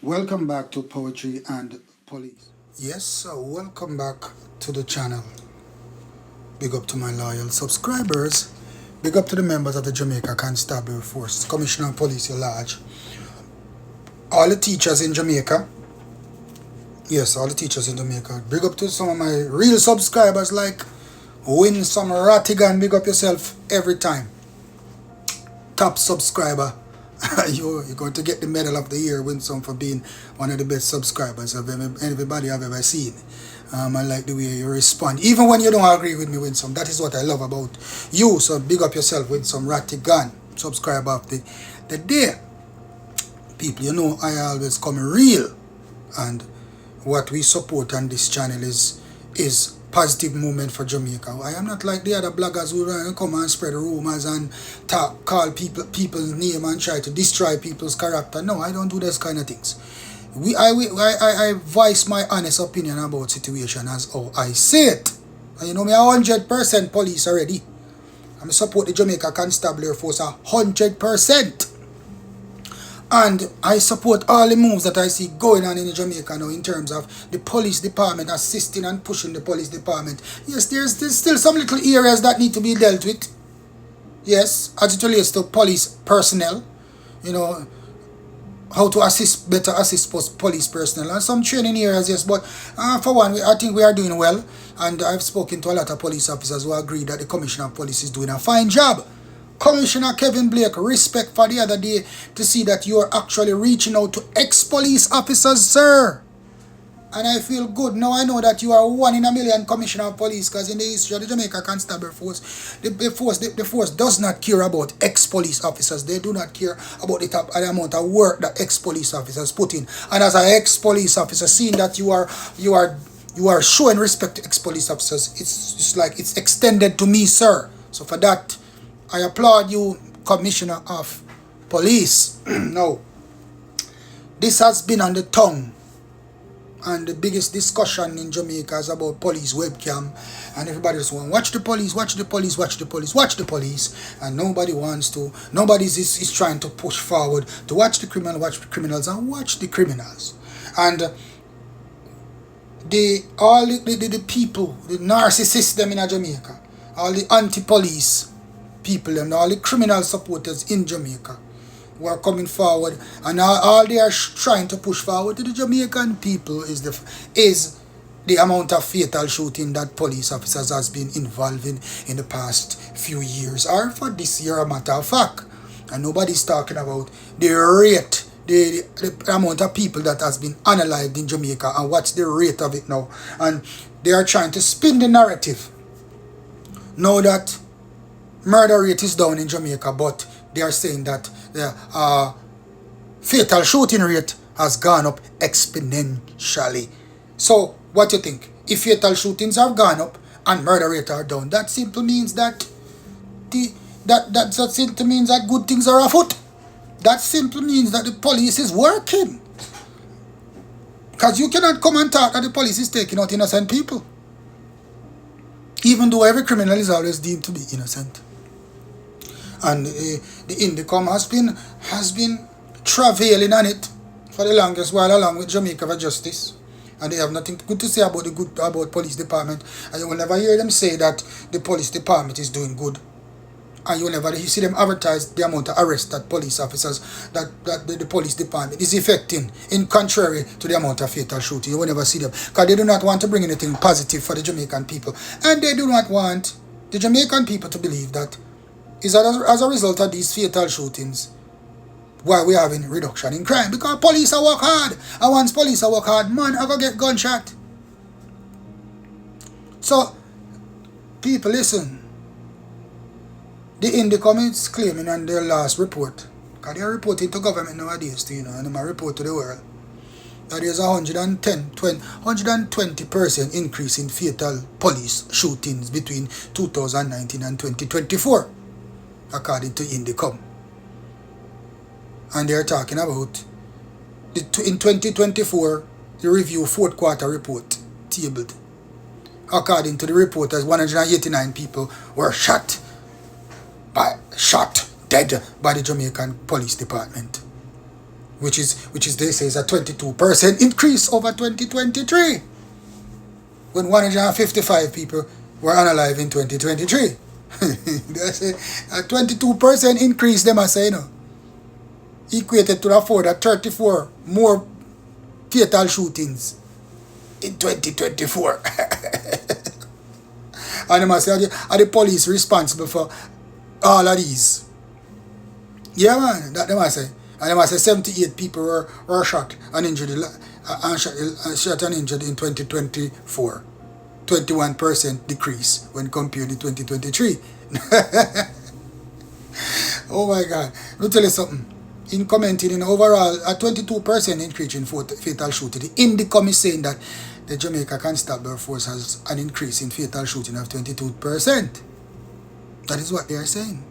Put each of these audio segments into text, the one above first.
Welcome back to Poetry and Police. Yes, so welcome back to the channel. Big up to my loyal subscribers. Big up to the members of the Jamaica Constabulary Force, Commissioner of Police at Large. All the teachers in Jamaica. Yes, all the teachers in Jamaica. Big up to some of my real subscribers like Win Some Rattigan. Big up yourself every time. Top subscriber. You're going to get the medal of the year, Win Some, for being one of the best subscribers of everybody I've ever seen. I like the way you respond. Even when you don't agree with me, Win Some. That is what I love about you. So big up yourself, Win Some Rattigan. Subscriber of the day. People, you know I always come real. And what we support on this channel is positive movement for Jamaica. I am not like the other bloggers who come and spread rumors and call people's name and try to destroy people's character. No, I don't do those kind of things. I voice my honest opinion about situation as how I see it. And you know me 100% police already. I support the Jamaica Constabulary Force 100%. And I support all the moves that I see going on in Jamaica now in terms of the police department assisting and pushing the police department. Yes, there's still some little areas that need to be dealt with. Yes, as it relates to police personnel. You know, how to better assist police personnel. And some training areas, yes. But for one, I think we are doing well. And I've spoken to a lot of police officers who agree that the Commissioner of Police is doing a fine job. Commissioner Kevin Blake, respect for the other day to see that you are actually reaching out to ex-police officers, sir. And I feel good. Now I know that you are 1 in a million Commissioner of Police, because in the history of the Jamaica Constabulary Force, the force does not care about ex-police officers. They do not care about the amount of work that ex-police officers put in. And as an ex-police officer, seeing that you are showing respect to ex-police officers, it's like it's extended to me, sir. So for that, I applaud you, Commissioner of Police. Now, this has been on the tongue, and the biggest discussion in Jamaica is about police webcam, and everybody just wants, watch the police, watch the police, watch the police, watch the police, and nobody wants to, nobody is trying to push forward to watch the criminals and watch the criminals. And all the people, the narcissists them in Jamaica, all the anti-police people and all the criminal supporters in Jamaica who are coming forward, and all they are trying to push forward to the Jamaican people is the amount of fatal shooting that police officers has been involved in the past few years, or for this year, a matter of fact. And nobody's talking about the rate, the amount of people that has been unalived in Jamaica, and what's the rate of it now. And they are trying to spin the narrative now that murder rate is down in Jamaica, but they are saying that the fatal shooting rate has gone up exponentially. So, what do you think? If fatal shootings have gone up and murder rate are down, that simply means that simply means that good things are afoot. That simply means that the police is working. Because you cannot come and talk that the police is taking out innocent people, even though every criminal is always deemed to be innocent. And the Indecoms has been travailing on it for the longest while, along with Jamaica for Justice, and they have nothing good to say about police department. And you will never hear them say that the police department is doing good, and you will never see them advertise the amount of arrests that police officers that the police department is effecting, in contrary to the amount of fatal shooting. You will never see them, because they do not want to bring anything positive for the Jamaican people, and they do not want the Jamaican people to believe that is that as a result of these fatal shootings why we are having reduction in crime, because police are work hard, and once police are work hard, man are gonna get gunshot. So people, listen, the Indecoms is claiming on their last report, because they are reporting to government nowadays too, and they report to the world, that there's 120% increase in fatal police shootings between 2019 and 2024. According to Indecoms. And they're talking about in 2024, the review 4th quarter report tabled. According to the reporters, 189 people were shot, dead by the Jamaican Police Department. which is they say is a 22% increase over 2023, when 155 people were unalive in 2023. That's a 22% increase, them I say, you know, equated to afford a 34 more fatal shootings in 2024. And them I say, are the police responsible for all of these? Yeah, man, that them I say. And them I say 78 people were shot and injured, shot and injured in 2024. 21% decrease when compared to 2023. Oh my God. Let me tell you something. In commenting in overall, a 22% increase in fatal shooting. The Indecoms is saying that the Jamaica Constabulary Force has an increase in fatal shooting of 22%. That is what they are saying.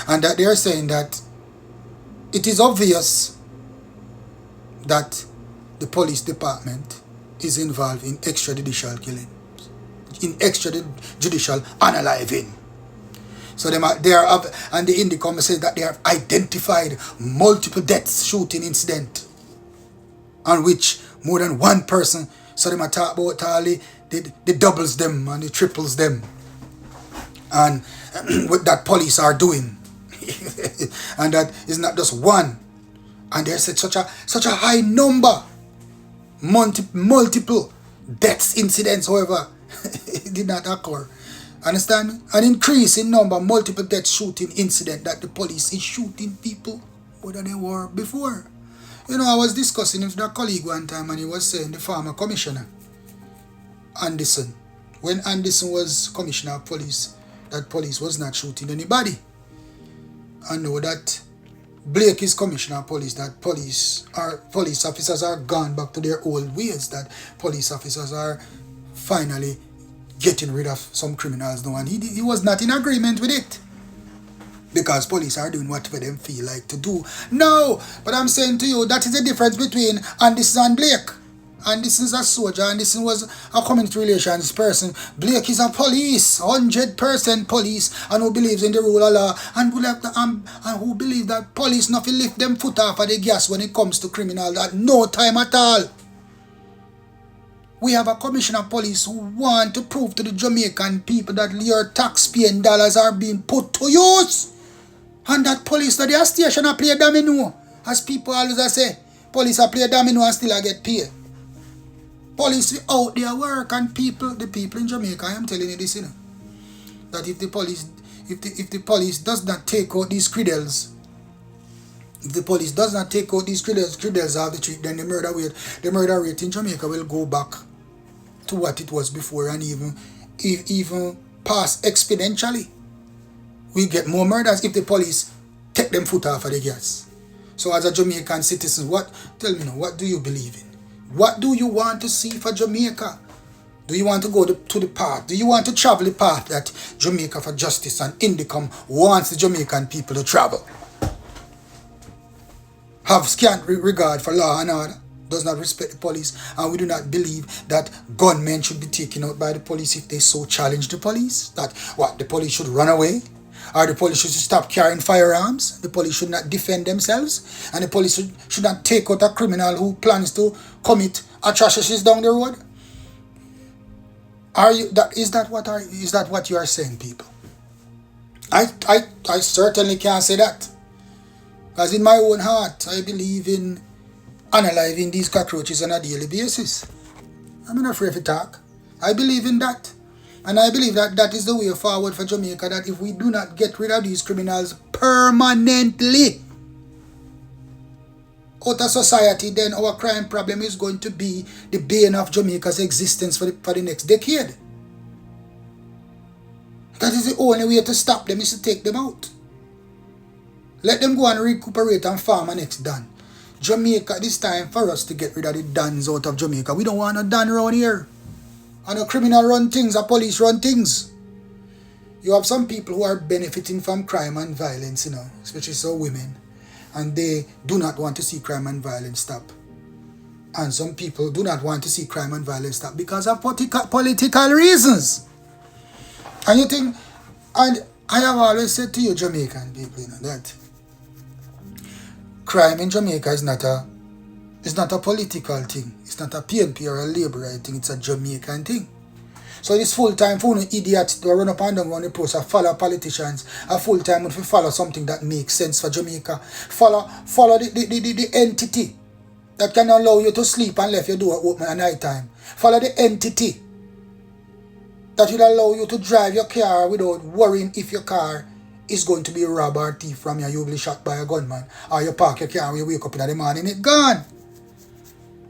And that they are saying that it is obvious that the police department is involved in extrajudicial killing, in extrajudicial unaliving. So they are, and the Indecoms says that they have identified multiple deaths, shooting incident, on which more than one person. So they talk about all the doubles them and the triples them, and what that police are doing, and that is not just one, and there's such a high number, multiple deaths incidents. However, it did not occur. Understand me? An increase in number, multiple death shooting incident, that the police is shooting people more than they were before. You know, I was discussing with a colleague one time, and he was saying the former commissioner, Anderson, when Anderson was commissioner of police, that police was not shooting anybody. I know that Blake is commissioner of police, that police officers are gone back to their old ways, that police officers are finally getting rid of some criminals now, and he was not in agreement with it, because police are doing whatever them feel like to do. No, but I'm saying to you, that is the difference between Anderson and Blake. Anderson is a soldier, Anderson was a community relations person. Blake is a police, 100% police, and who believes in the rule of law, and who believes that police nothing lift them foot off of the gas when it comes to criminals at no time at all. We have a commissioner of police who want to prove to the Jamaican people that your taxpaying dollars are being put to use. And that police that they are station and play domino. As people always say, police are play domino and still get paid. Police out there work, and the people in Jamaica, I am telling you this, you know, that if the police does not take out these credits, if the police does not take out these credits of the street, then the murder rate in Jamaica will go back to what it was before, and even pass exponentially. We get more murders if the police take them foot off of the gas. So as a Jamaican citizen, tell me now, what do you believe in? What do you want to see for Jamaica? Do you want to go to the path? Do you want to travel the path that Jamaica for Justice and Indecoms wants the Jamaican people to travel? Have scant regard for law and order, does not respect the police, and we do not believe that gunmen should be taken out by the police if they so challenge the police. That the police should run away, or the police should stop carrying firearms, the police should not defend themselves, and the police should not take out a criminal who plans to commit atrocities down the road. Is that what you are saying, people? I certainly can't say that. Because in my own heart, I believe in unaliving these cockroaches on a daily basis. I'm not afraid to talk. I believe in that. And I believe that that is the way forward for Jamaica, that if we do not get rid of these criminals permanently out of society, then our crime problem is going to be the bane of Jamaica's existence for the next decade. That is the only way to stop them, is to take them out. Let them go and recuperate and farm and it's done. Jamaica, this time for us to get rid of the Dans out of Jamaica. We don't want a Don around here. And a criminal run things, a police run things. You have some people who are benefiting from crime and violence, you know, especially some women. And they do not want to see crime and violence stop. And some people do not want to see crime and violence stop because of political reasons. And you think, and I have always said to you Jamaican people, you know, that crime in Jamaica is not a political thing. It's not a PNP or a Labour thing. It's a Jamaican thing. So this full-time phone idiots to run up and down on the post, follow politicians, a full-time if you follow something that makes sense for Jamaica. Follow the entity that can allow you to sleep and left your door open at night time. Follow the entity that will allow you to drive your car without worrying if your car is going to be robbed or thief from you. You'll be shot by a gunman. Or you park your car when you wake up in the morning, it's gone.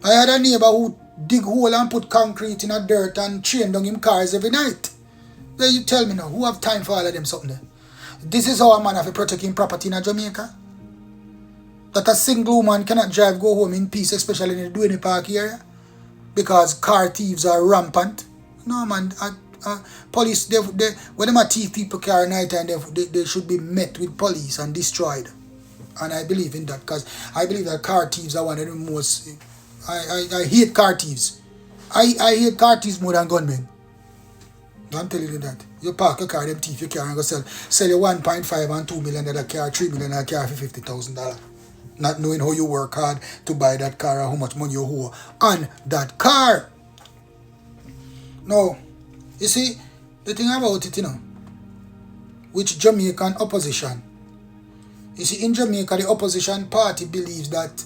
I had a neighbor who dig hole and put concrete in a dirt and chain down him cars every night. Well, you tell me now, who have time for all of them something there? This is how a man have to protect his property in Jamaica? That a single woman cannot drive, go home in peace, especially in the Duane Park area? Because car thieves are rampant? No man, police, when they thief people car at night time, they should be met with police and destroyed. And I believe in that, because I believe that car thieves are one of the most... I hate car thieves. I hate car thieves more than gunmen. I'm telling you that. You park a car, them thief your car and go sell your 1.5 and $2 million car, $3 million car for $50,000. Not knowing how you work hard to buy that car or how much money you owe on that car. Now, you see, the thing about it, which Jamaican opposition. You see, in Jamaica, the opposition party believes that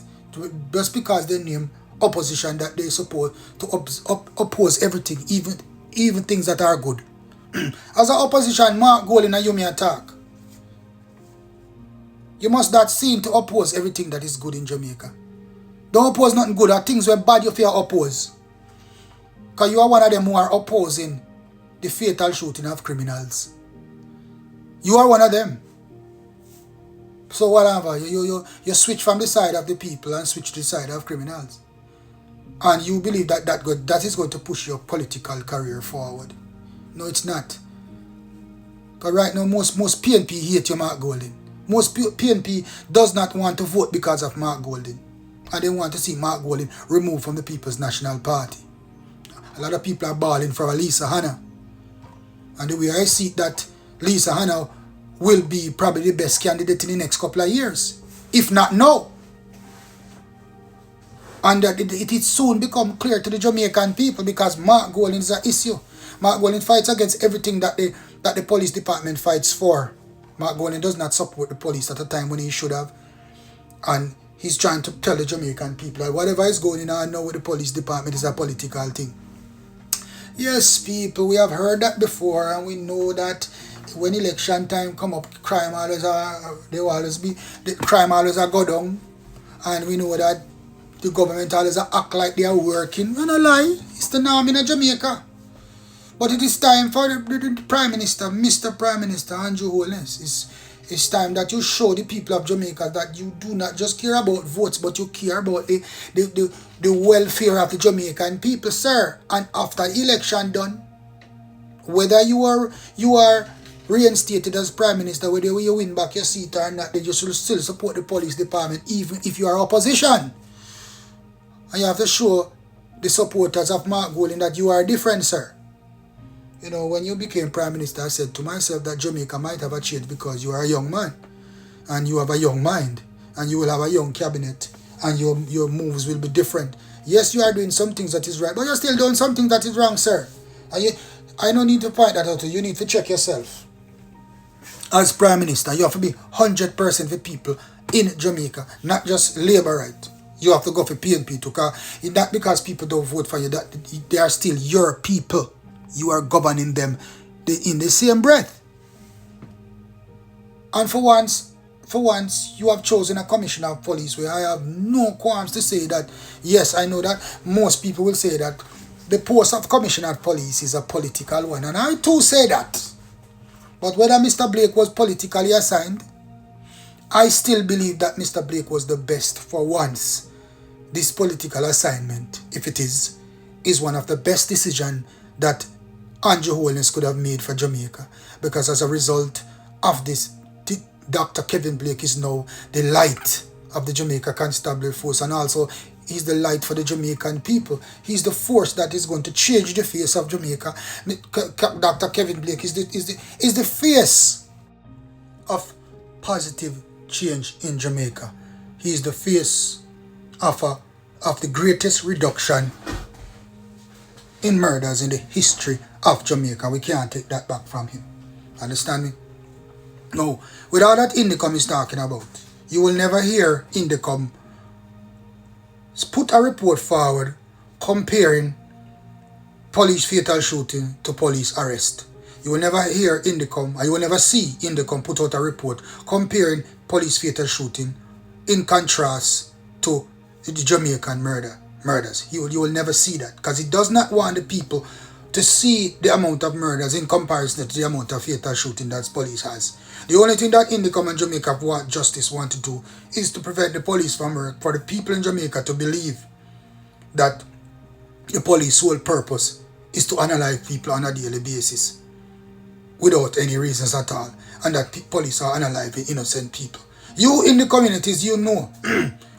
just because they name opposition that they support to oppose everything, even things that are good. As an opposition, Mark Golding and you may attack. You must not seem to oppose everything that is good in Jamaica. Don't oppose nothing good or things were bad you fear oppose. Because you are one of them who are opposing the fatal shooting of criminals. You are one of them. So whatever, you switch from the side of the people and switch to the side of criminals. And you believe that is going to push your political career forward. No, it's not. Because right now, most PNP hate you, Mark Golding. Most PNP does not want to vote because of Mark Golding. And they want to see Mark Golding removed from the People's National Party. A lot of people are balling for Lisa Hanna. And the way I see that Lisa Hanna will be probably the best candidate in the next couple of years. If not now. And that it is soon become clear to the Jamaican people because Mark Golding is an issue. Mark Golding fights against everything that the police department fights for. Mark Golding does not support the police at a time when he should have. And he's trying to tell the Jamaican people that whatever is going on now with the police department is a political thing. Yes, people, we have heard that before, and we know that when election time come up, crime always go down, and we know that the government always act like they are working. And a lie, it's the norm in Jamaica. But it is time for the Prime Minister, Mr. Prime Minister Andrew Holness. It's time that you show the people of Jamaica that you do not just care about votes, but you care about the welfare of the Jamaican people, sir. And after the election done, whether you are reinstated as Prime Minister, whether you win back your seat or not, they just will still support the police department, even if you are opposition. And you have to show the supporters of Mark Golding that you are different, sir. You know, when you became Prime Minister, I said to myself that Jamaica might have a change because you are a young man. And you have a young mind. And you will have a young cabinet. And your moves will be different. Yes, you are doing some things that is right, but you're still doing something that is wrong, sir. And I don't need to point that out to you. You need to check yourself. As Prime Minister, you have to be 100% for people in Jamaica. Not just Labour right. You have to go for PNP too. It's not because people don't vote for you that they are still your people. You are governing them in the same breath. And for once, you have chosen a commissioner of police where I have no qualms to say that, yes, I know that most people will say that the post of commissioner of police is a political one. And I too say that. But whether Mr. Blake was politically assigned, I still believe that Mr. Blake was the best for once. This political assignment, if it is one of the best decisions that Andrew Holness could have made for Jamaica. Because as a result of this, Dr. Kevin Blake is now the light of the Jamaica Constabulary Force, and also he's the light for the Jamaican people. He's the force that is going to change the face of Jamaica. Dr. Kevin Blake is the face of positive change in Jamaica. He is the face of the greatest reduction in murders in the history of Jamaica. We can't take that back from him. Understand me? No. With all that Indecom is talking about, you will never hear Indecom put a report forward comparing police fatal shooting to police arrest. You will never hear Indecom, or you will never see Indecom put out a report comparing police fatal shooting in contrast to the Jamaican murders. You will never see that, because it does not want the people to see the amount of murders in comparison to the amount of fatal shooting that police has. The only thing that Indecom and Jamaica Justice want to do is to prevent the police from work, for the people in Jamaica to believe that the police sole purpose is to analyze people on a daily basis without any reasons at all, and that police are analyzing innocent people. You in the communities, you know,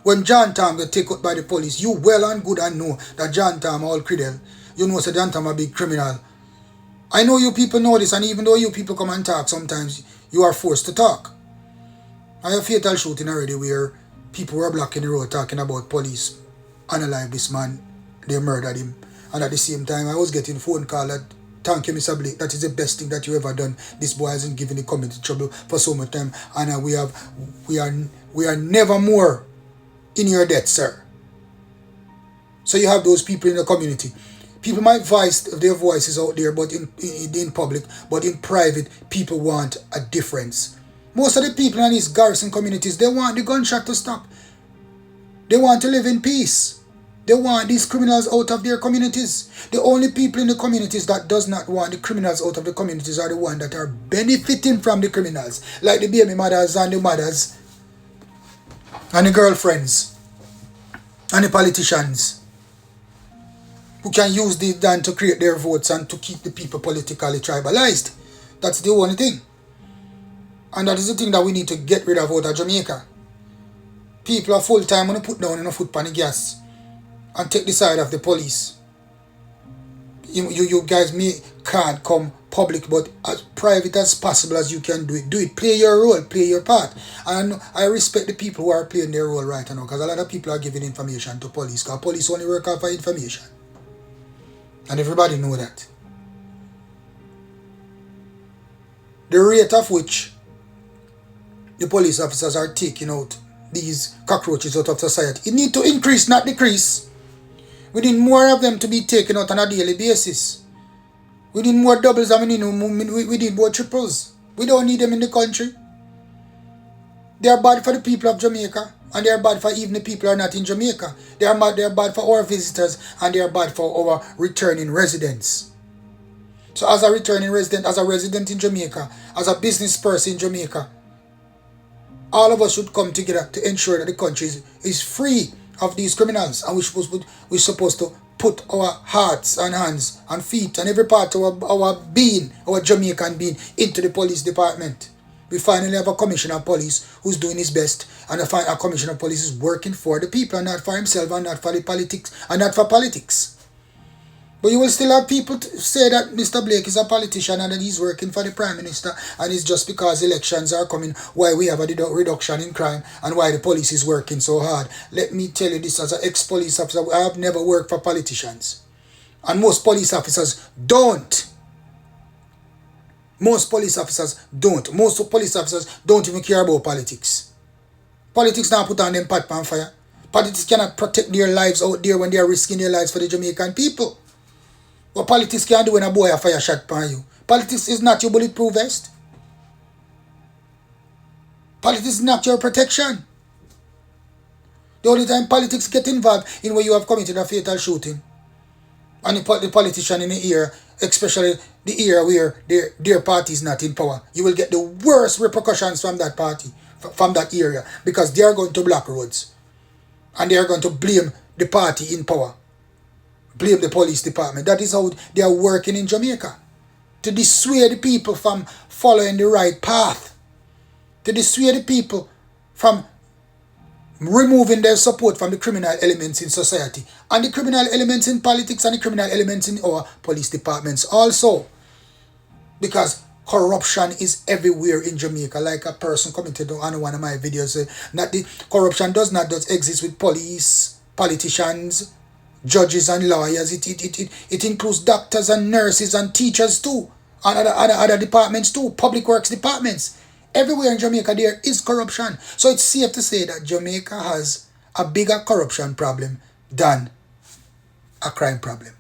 when John Tam get taken out by the police, you well and good and know that John Tam all credel. You know, so John Tam a big criminal. I know you people know this, and even though you people come and talk, sometimes you are forced to talk. I have fatal shooting already where people were blocking the road talking about police analyze this man, they murdered him. And at the same time, I was getting phone call that, thank you, Mr. Blake, that is the best thing that you ever done. This boy hasn't given the community trouble for so much time, and we are never more in your debt, sir. So you have those people in the community. People might voice their voices out there, but in public, but in private, people want a difference. Most of the people in these garrison communities, they want the gunshot to stop. They want to live in peace. They want these criminals out of their communities. The only people in the communities that does not want the criminals out of the communities are the ones that are benefiting from the criminals, like the baby mothers and the mothers and the girlfriends and the politicians who can use this then to create their votes and to keep the people politically tribalized. That's the only thing. And that is the thing that we need to get rid of out of Jamaica. People are full time when they put down in a foot pan the gas and take the side of the police. You guys can't come public, but as private as possible as you can do it. Do it. Play your role. Play your part. And I respect the people who are playing their role right now, because a lot of people are giving information to police, because police only work off of information. And everybody know that. The rate of which the police officers are taking out these cockroaches out of society, it need to increase, not decrease. We need more of them to be taken out on a daily basis. We need more doubles and we need more triples. We don't need them in the country. They are bad for the people of Jamaica, and they are bad for even the people who are not in Jamaica. They are bad for our visitors, and they are bad for our returning residents. So as a returning resident, as a resident in Jamaica, as a business person in Jamaica, all of us should come together to ensure that the country is free of these criminals, and we're supposed to put our hearts and hands and feet and every part of our being, our Jamaican being, into the police department. We finally have a commissioner of police who's doing his best, and a commissioner of police is working for the people and not for himself and not for the politics and not for politics. But you will still have people say that Mr. Blake is a politician and that he's working for the Prime Minister, and it's just because elections are coming why we have a reduction in crime and why the police is working so hard. Let me tell you this, as an ex-police officer, I have never worked for politicians. And most police officers don't. Most police officers don't. Most police officers don't even care about politics. Politics now put on them pot pan fire. Politics cannot protect their lives out there when they are risking their lives for the Jamaican people. What politics can do when a boy a fire shot pan you? Politics is not your bulletproof vest. Politics is not your protection. The only time politics get involved in where you have committed a fatal shooting, and the politician in the era, especially the era where their party is not in power, you will get the worst repercussions from that party, from that area, because they are going to block roads. And they are going to blame the party in power. Blame the police department. That is how they are working in Jamaica. To dissuade the people from following the right path. To dissuade the people from removing their support from the criminal elements in society. And the criminal elements in politics and the criminal elements in our police departments also. Because Corruption is everywhere in Jamaica. Like a person commented on one of my videos, not the corruption does not just exist with police, politicians, judges and lawyers. It includes doctors and nurses and teachers too, and other departments too, public works departments. Everywhere in Jamaica there is corruption. So it's safe to say that Jamaica has a bigger corruption problem than a crime problem.